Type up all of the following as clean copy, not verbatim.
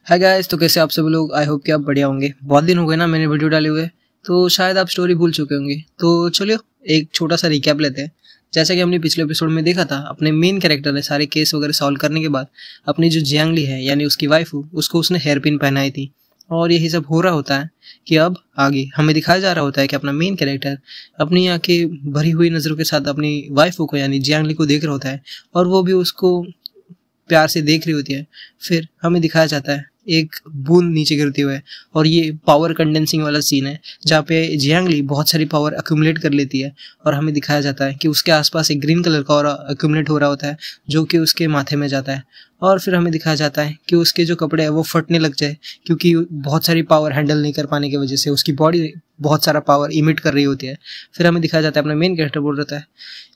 Hi guys, तो कैसे आप सभी लोग। आई होप कि आप बढ़िया होंगे। बहुत दिन हो गए ना मैंने वीडियो डाले हुए, तो शायद आप स्टोरी भूल चुके होंगे। तो चलिए एक छोटा सा रिकैप लेते हैं। जैसा कि हमने पिछले एपिसोड में देखा था, अपने मेन कैरेक्टर ने सारे केस वगैरह सॉल्व करने के बाद अपनी जो जियांगली है यानी उसकी वाइफ उसको उसने हेयर पिन पहनाई थी। और यही सब हो रहा होता है कि अब आगे हमें दिखाया जा रहा होता है कि अपना मेन कैरेक्टर अपनी आंखें भरी हुई नज़रों के साथ अपनी वाइफ को यानी जियांगली को देख रहा होता है, और वो भी उसको प्यार से देख रही होती है। फिर हमें दिखाया जाता है एक बूंद नीचे गिरते हुए, और ये पावर कंडेंसिंग वाला सीन है जहाँ पे जियांगली बहुत सारी पावर अक्यूमुलेट कर लेती है, और हमें दिखाया जाता है कि उसके आसपास एक ग्रीन कलर का और अक्यूमुलेट हो रहा होता है जो कि उसके माथे में जाता है। और फिर हमें दिखाया जाता है कि उसके जो कपड़े हैं वो फटने लग जाए, क्योंकि बहुत सारी पावर हैंडल नहीं कर पाने की वजह से उसकी बॉडी बहुत सारा पावर इमिट कर रही होती है। फिर हमें दिखाया जाता है अपना मेन कैरेक्टर बोल रहा है,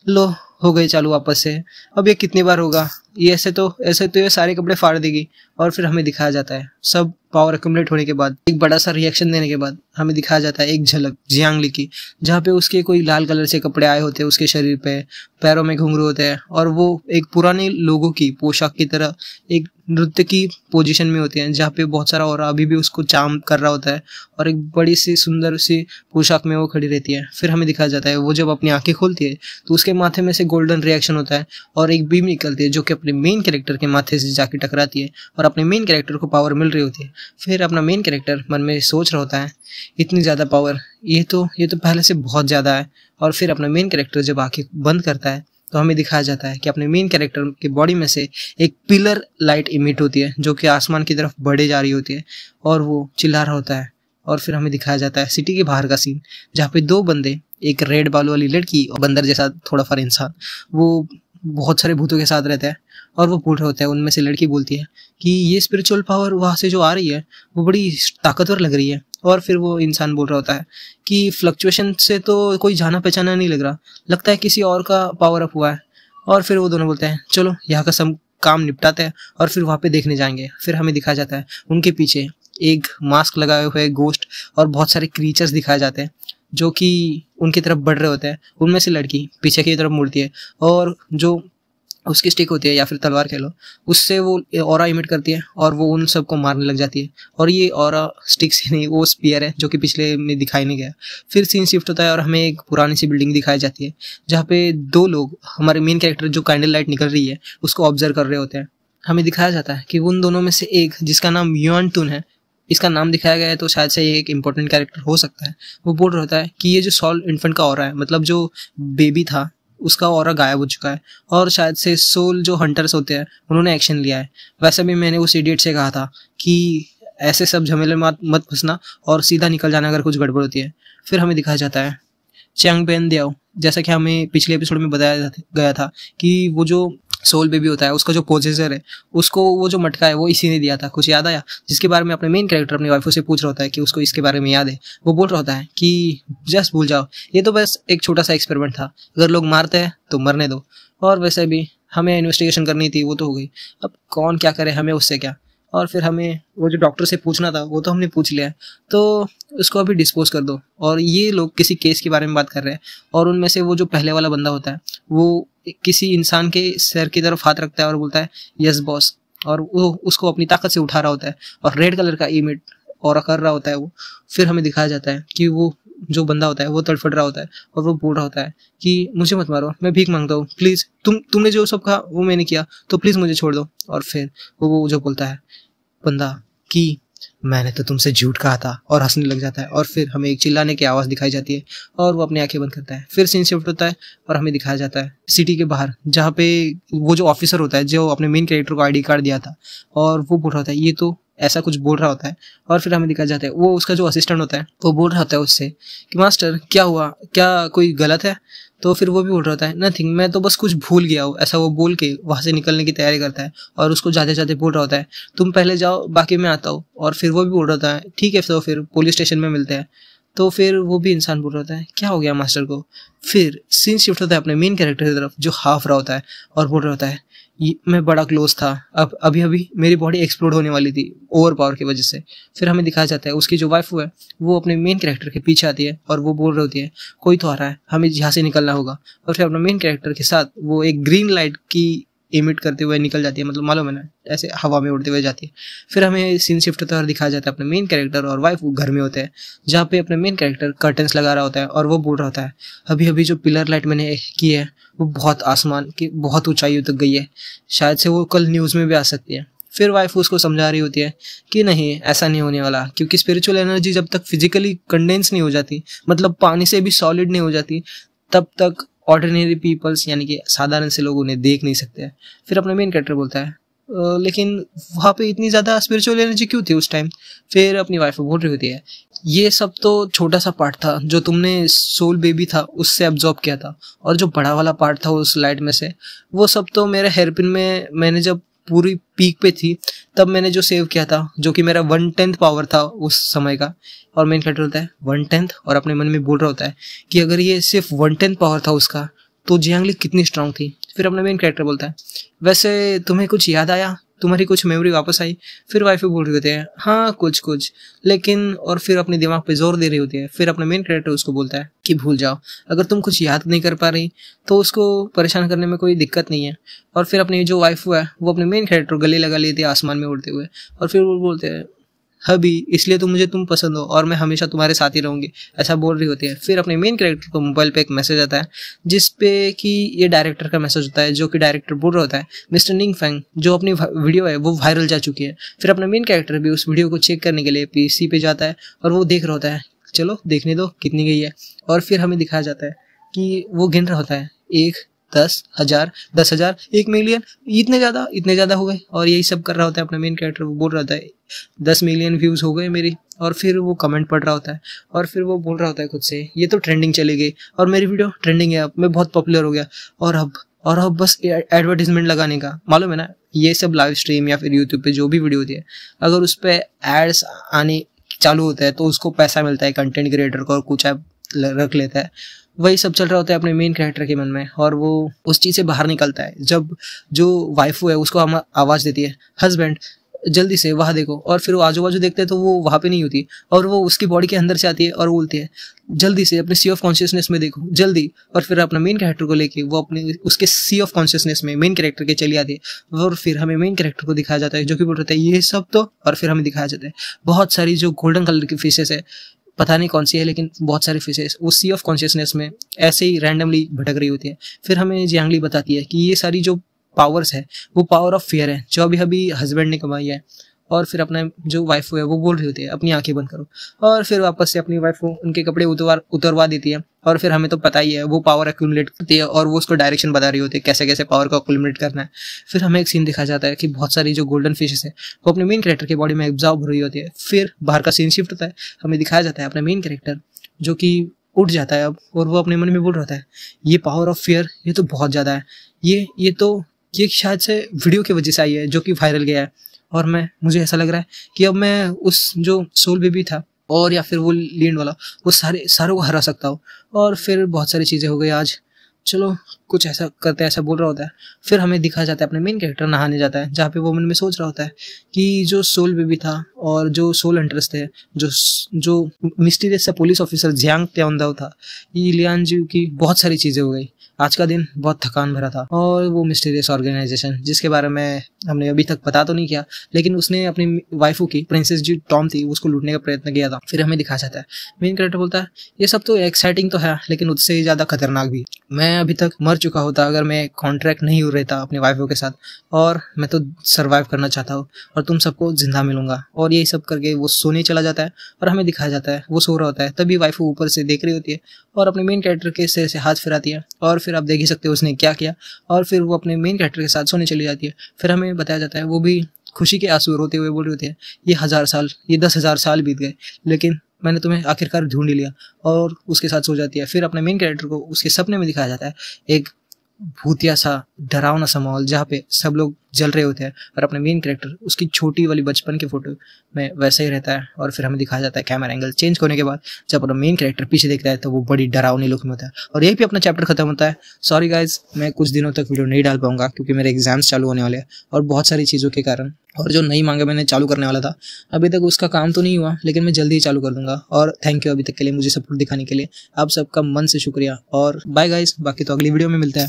लो हो गई चालू वापस से, अब ये कितनी बार होगा, ये ऐसे तो ये सारे कपड़े फाड़ देगी। और फिर हमें दिखाया जाता है सब पावर अक्यूमुलेट होने के बाद, एक बड़ा सा रिएक्शन देने के बाद हमें दिखाया जाता है एक झलक जियांगली की, जहाँ पे उसके कोई लाल कलर से कपड़े आए होते हैं उसके शरीर पे, पैरों में घुंघरू होते हैं, और वो एक पुराने लोगों की पोशाक की तरह एक नृत्य की पोजीशन में होती हैं, जहाँ पे बहुत सारा और अभी भी उसको चार्म कर रहा होता है, और एक बड़ी सी सुंदर सी पोशाक में वो खड़ी रहती है। फिर हमें दिखाया जाता है वो जब अपनी आंखें खोलती है तो उसके माथे में से गोल्डन रिएक्शन होता है, और एक बीम निकलती है जो कि अपने मेन कैरेक्टर के माथे से जाके टकराती है, और अपने मेन कैरेक्टर को पावर मिल रही होती है। फिर अपना मेन कैरेक्टर मन में सोच रहा होता है, इतनी ज़्यादा पावर, ये तो पहले से बहुत ज़्यादा है। और फिर अपना मेन कैरेक्टर जब आंखें बंद करता है तो हमें दिखाया जाता है कि अपने मेन कैरेक्टर की बॉडी में से एक पिलर लाइट इमिट होती है जो कि आसमान की तरफ बढ़े जा रही होती है, और वो चिल्ला रहा होता है। और फिर हमें दिखाया जाता है सिटी के बाहर का सीन, जहाँ पे दो बंदे, एक रेड बालू वाली लड़की और बंदर जैसा थोड़ा फर इंसान, वो बहुत सारे भूतों के साथ रहता है, और वो बोल रहे होते हैं। उनमें से लड़की बोलती है कि ये स्पिरिचुअल पावर वहाँ से जो आ रही है वो बड़ी ताकतवर लग रही है। और फिर वो इंसान बोल रहा होता है कि फ्लक्चुएशन से तो कोई जाना पहचाना नहीं लग रहा, लगता है किसी और का पावर अप हुआ है। और फिर वो दोनों बोलते हैं चलो यहाँ का सब काम निपटाते हैं, और फिर वहाँ पे देखने जाएंगे। फिर हमें दिखाया जाता है उनके पीछे एक मास्क लगाए हुए गोस्ट और बहुत सारे क्रीचर्स दिखाए जाते हैं जो कि उनकी तरफ बढ़ रहे होते हैं। उनमें से लड़की पीछे की तरफ मुड़ती है, और जो उसकी स्टिक होती है या फिर तलवार कह लो, उससे वो ऑरा इमिट करती है और वो उन सबको मारने लग जाती है। और ये ऑरा स्टिक से नहीं, वो स्पीयर है जो कि पिछले में दिखाई नहीं गया। फिर सीन शिफ्ट होता है और हमें एक पुरानी सी बिल्डिंग दिखाई जाती है जहाँ पे दो लोग, हमारे मेन कैरेक्टर जो कैंडल लाइट निकल रही है उसको ऑब्जर्व कर रहे होते हैं। हमें दिखाया जाता है कि उन दोनों में से एक, जिसका नाम युआन टून है, इसका नाम दिखाया गया है तो शायद से ये एक इंपॉर्टेंट कैरेक्टर हो सकता है। वो बोल रहा होता है कि ये जो सॉल इन्फेंट का ऑरा है, मतलब जो बेबी था उसका ऑरा गायब हो चुका है, और शायद से सोल जो हंटर्स होते हैं उन्होंने एक्शन लिया है। वैसे भी मैंने उस इडियट से कहा था कि ऐसे सब झमेले में मत फंसना और सीधा निकल जाना अगर कुछ गड़बड़ होती है। फिर हमें दिखाया जाता है चैंग पेन दियाओ, जैसा कि हमें पिछले एपिसोड में बताया गया था कि वो जो सोल बेबी होता है उसका जो पोजेसर है उसको वो जो मटका है वो इसी ने दिया था। कुछ याद आया? जिसके बारे में अपने मेन कैरेक्टर अपनी वाइफ से पूछ रहा होता है कि उसको इसके बारे में याद है। वो बोल रहा होता है कि जस्ट भूल जाओ, ये तो बस एक छोटा सा एक्सपेरिमेंट था, अगर लोग मारते हैं तो मरने दो। और वैसे भी हमें इन्वेस्टिगेशन करनी थी, वो तो हो गई, अब कौन क्या करे, हमें उससे क्या। और फिर हमें वो जो डॉक्टर से पूछना था वो तो हमने पूछ लिया है, तो उसको अभी डिस्पोज कर दो। और ये लोग किसी केस के बारे में बात कर रहे हैं, और उनमें से वो जो पहले वाला बंदा होता है वो किसी इंसान के सर की तरफ हाथ रखता है और बोलता है यस बॉस, और वो उसको अपनी ताकत से उठा रहा होता है और रेड कलर का इमिट और कर रहा होता है वो। फिर हमें दिखाया जाता है कि वो जो बंदा होता है वो तड़फड़ रहा होता है, और वो बोल रहा होता है कि मुझे मत मारो, मैं भीख मांगता हूँ, प्लीज़, तुमने जो सब कहा वो मैंने किया, तो प्लीज़ मुझे छोड़ दो। और फिर वो जो बोलता है बंदा कि मैंने तो तुमसे झूठ कहा था, और हंसने लग जाता है। और फिर हमें एक चिल्लाने की आवाज़ दिखाई जाती है और वो अपनी आंखें बंद करता है। फिर सीन शिफ्ट होता है और हमें दिखाया जाता है सिटी के बाहर, जहाँ पे वो जो ऑफिसर होता है जो अपने मेन कैरेक्टर को आईडी कार्ड दिया था, और वो बोल रहा होता है ये तो ऐसा कुछ बोल रहा होता है। और फिर हमें दिखाया जाता है वो उसका जो असिस्टेंट होता है वो बोल रहा होता है उससे कि मास्टर क्या हुआ, क्या कोई गलत है? तो फिर वो भी बोल रहा होता है नथिंग, मैं तो बस कुछ भूल गया हूँ, ऐसा वो बोल के वहाँ से निकलने की तैयारी करता है। और उसको जाते जाते बोल रहा होता है तुम पहले जाओ, बाकी मैं आता हूँ। और फिर वो भी बोल रहा होता है ठीक है, तो फिर पुलिस स्टेशन में मिलते हैं। तो फिर वो भी इंसान बोल रहा होता है क्या हो गया मास्टर को। फिर सीन शिफ्ट होता है अपने मेन कैरेक्टर की तरफ जो हाफ रहा होता है, और बोल रहा होता है मैं बड़ा क्लोज था, अब अभी मेरी बॉडी एक्सप्लोड होने वाली थी ओवर पावर की वजह से। फिर हमें दिखाया जाता है उसकी जो वाइफ है वो अपने मेन कैरेक्टर के पीछे आती है और वो बोल रही होती है कोई तो आ रहा है, हमें यहाँ से निकलना होगा। और फिर अपने मेन कैरेक्टर के साथ वो एक ग्रीन लाइट की इमिट करते हुए निकल जाती है, मतलब मालूम है ना, ऐसे हवा में उड़ते हुए जाती है। फिर हमें सीन शिफ्ट होता है और दिखाया जाता है अपने मेन कैरेक्टर और वाइफ घर में होते हैं, जहाँ पे अपने मेन कैरेक्टर कर्टन्स लगा रहा होता है और वो बोल रहा होता है अभी अभी जो पिलर लाइट मैंने की है वो बहुत आसमान की बहुत ऊंचाइयों तक गई है, शायद से वो कल न्यूज़ में भी आ सकती है। फिर वाइफ उसको समझा रही होती है कि नहीं, ऐसा नहीं होने वाला, क्योंकि स्पिरिचुअल एनर्जी जब तक फिजिकली कंडेंस नहीं हो जाती, मतलब पानी से भी सॉलिड नहीं हो जाती, तब तक ऑर्डिनरी पीपल्स यानी कि साधारण से लोग उन्हें देख नहीं सकते हैं। फिर अपना मेन कैरेक्टर बोलता है लेकिन वहाँ पे इतनी ज़्यादा स्पिरिचुअल एनर्जी क्यों थी उस टाइम? फिर अपनी वाइफ को बोल रही होती है ये सब तो छोटा सा पार्ट था जो तुमने सोल बेबी था उससे एब्जॉर्ब किया था, और जो बड़ा वाला पार्ट था उस लाइट में से, वो सब तो मेरे हेयरपिन में मैंने जब पूरी पीक पे थी तब मैंने जो सेव किया था, जो कि मेरा 1/10 पावर था उस समय का। और मेन कैरेक्टर होता है 1/10 और अपने मन में बोल रहा होता है कि अगर ये सिर्फ 1/10 पावर था उसका तो जियांगली कितनी स्ट्रांग थी। फिर अपना मेन कैरेक्टर बोलता है वैसे तुम्हें कुछ याद आया, तुम्हारी कुछ मेमोरी वापस आई? फिर वाइफ बोल रही होती है हाँ कुछ लेकिन, और फिर अपने दिमाग पे जोर दे रही होती है। फिर अपना मेन कैरेक्टर उसको बोलता है कि भूल जाओ, अगर तुम कुछ याद नहीं कर पा रही तो उसको परेशान करने में कोई दिक्कत नहीं है। और फिर अपनी जो वाइफ है वो अपने मेन कैरेक्टर गले लगा लेती है आसमान में उड़ते हुए, और फिर वो बोलते हैं हबी इसलिए तो मुझे तुम पसंद हो और मैं हमेशा तुम्हारे साथ ही रहूंगी, ऐसा बोल रही होती है। फिर अपने मेन कैरेक्टर को मोबाइल पे एक मैसेज आता है जिसपे कि ये डायरेक्टर का मैसेज होता है, जो कि डायरेक्टर बोल रहा होता है मिस्टर निंग फैंग जो अपनी वीडियो है वो वायरल जा चुकी है। फिर अपना मेन कैरेक्टर भी उस वीडियो को चेक करने के लिए पीसी पे जाता है और वो देख रहा होता है चलो देखने दो कितनी गई है। और फिर हमें दिखाया जाता है कि वो गिन रहा होता है 1, 10,000, 10,000, 1,000,000, इतने ज़्यादा हो गए, और यही सब कर रहा होता है अपना मेन कैरेक्टर। वो बोल रहा होता है 10 मिलियन व्यूज़ हो गए मेरी, और फिर वो कमेंट पढ़ रहा होता है और फिर वो बोल रहा होता है खुद से ये तो ट्रेंडिंग चली गई और मेरी वीडियो ट्रेंडिंग है, अब मैं बहुत पॉपुलर हो गया, और अब बस एडवर्टीजमेंट लगाने का, मालूम है ना, ये सब लाइव स्ट्रीम या फिर यूट्यूब पे जो भी वीडियो होती है अगर उस पर एड्स आने चालू होता है तो उसको पैसा मिलता है कंटेंट क्रिएटर को, और कुछ ऐप रख लेता है। वही सब चल रहा होता है अपने मेन कैरेक्टर के मन में, और वो उस चीज़ से बाहर निकलता है जब जो वाइफ है उसको आवाज़ देती है हस्बैंड जल्दी से वहाँ देखो, और फिर वो आजू बाजू देखते हैं तो वो वहाँ पे नहीं होती, और वो उसकी बॉडी के अंदर से आती है और बोलती है जल्दी से अपने सी ऑफ कॉन्शियसनेस में देखो जल्दी। और फिर अपना मेन कैरेक्टर को लेके वो अपने उसके सी ऑफ कॉन्शियसनेस में मेन कैरेक्टर के चली आती है, और फिर हमें मेन कैरेक्टर को दिखाया जाता है जो कि बोल रहा है ये सब तो, और फिर हमें दिखाया जाता है बहुत सारी जो गोल्डन कलर की फिशेस है, पता नहीं कौन सी है लेकिन बहुत सारी फिशेस उस सी ऑफ कॉन्शियसनेस में ऐसे ही रैंडमली भटक रही होती है। फिर हमें जियांगली बताती है कि ये सारी जो पावर्स है वो पावर ऑफ फियर है जो अभी हस्बैंड ने कमाई है। और फिर अपना जो वाइफ है वो बोल रही होती है अपनी आंखें बंद करो, और फिर वापस से अपनी वाइफ को उनके कपड़े उतरवा देती है, और फिर हमें तो पता ही है वो पावर एक्यूमुलेट करती है और वो उसको डायरेक्शन बता रही होती है कैसे कैसे पावर को एक्यूमुलेट करना है। फिर हमें एक सीन दिखाया जाता है कि बहुत सारी जो गोल्डन फिशेस है वो अपने मेन कैरेक्टर की बॉडी में एब्जॉर्ब हो रही होती है। फिर बाहर का सीन शिफ्ट होता है, हमें दिखाया जाता है अपना मेन कैरेक्टर जो कि उठ जाता है अब, और वो अपने मन में बोल रहा है ये पावर ऑफ फियर ये तो बहुत ज़्यादा है, ये शायद से वीडियो की वजह से आई है जो कि वायरल गया है, और मुझे ऐसा लग रहा है कि अब मैं उस जो सोल बेबी था और या फिर वो लीड वाला वो सारों को हरा सकता हूँ। और फिर बहुत सारी चीज़ें हो गई आज, चलो कुछ ऐसा करते हैं, ऐसा बोल रहा होता है। फिर हमें दिखा जाता है अपने मेन कैरेक्टर नहाने जाता है, जहाँ पे वो मन में सोच रहा होता है कि जो सोल बेबी था और जो सोल हंटर्स थे, जो मिस्टीरियस सा पुलिस ऑफिसर जियांग त्याओदाओ था, ये लियान जी की बहुत सारी चीज़ें हो गई। आज का दिन बहुत थकान भरा था, और वो मिस्टीरियस ऑर्गेनाइजेशन जिसके बारे में हमने अभी तक पता तो नहीं किया, लेकिन उसने अपनी वाइफू की प्रिंसेस जी टॉम थी उसको लूटने का प्रयत्न किया था। फिर हमें दिखाया जाता है मेन कैरेक्टर बोलता है ये सब तो एक्साइटिंग तो है लेकिन उससे ही ज़्यादा खतरनाक भी, मैं अभी तक मर चुका होता अगर मैं कॉन्ट्रैक्ट नहीं हो रहता अपनी वाइफों के साथ, और मैं तो सर्वाइव करना चाहता हूँ और तुम सबको जिंदा मिलूंगा। और यही सब करके वो सोने चला जाता है, और हमें दिखाया जाता है वो सो रहा होता है, तभी वाइफू ऊपर से देख रही होती है और अपने मेन कैरेक्टर के सिर से हाथ फिराती है, और फिर आप देख ही सकते हो उसने क्या किया, और फिर वो अपने मेन कैरेक्टर के साथ सोने चली जाती है। फिर हमें बताया जाता है वो भी खुशी के आंसू रोते हुए बोल रही होती है ये 1000 साल, ये 10,000 साल बीत गए लेकिन मैंने तुम्हें आखिरकार ढूंढ लिया, और उसके साथ सो जाती है। फिर अपने मेन कैरेक्टर को उसके सपने में दिखाया जाता है एक भूतिया सा डरावना सा माहौल जहाँ पे सब लोग जल रहे होते हैं, और अपने मेन कैरेक्टर उसकी छोटी वाली बचपन की फोटो में वैसे ही रहता है। और फिर हमें दिखाया जाता है कैमरा एंगल चेंज होने के बाद जब अपना मेन कैरेक्टर पीछे देखता है तो वो बड़ी डरावनी लुक में होता है, और यही पे अपना चैप्टर खत्म होता है। सॉरी गाइज, मैं कुछ दिनों तक वीडियो नहीं डाल पाऊंगा क्योंकि मेरे एग्जाम्स चालू होने वाले हैं और बहुत सारी चीज़ों के कारण, और जो नई मांगा मैंने चालू करने वाला था अभी तक उसका काम तो नहीं हुआ लेकिन मैं जल्दी ही चालू कर दूंगा। और थैंक यू अभी तक के लिए मुझे सपोर्ट दिखाने के लिए, आप सबका मन से शुक्रिया, और बाय गाइज, बाकी तो अगली वीडियो में मिलता है।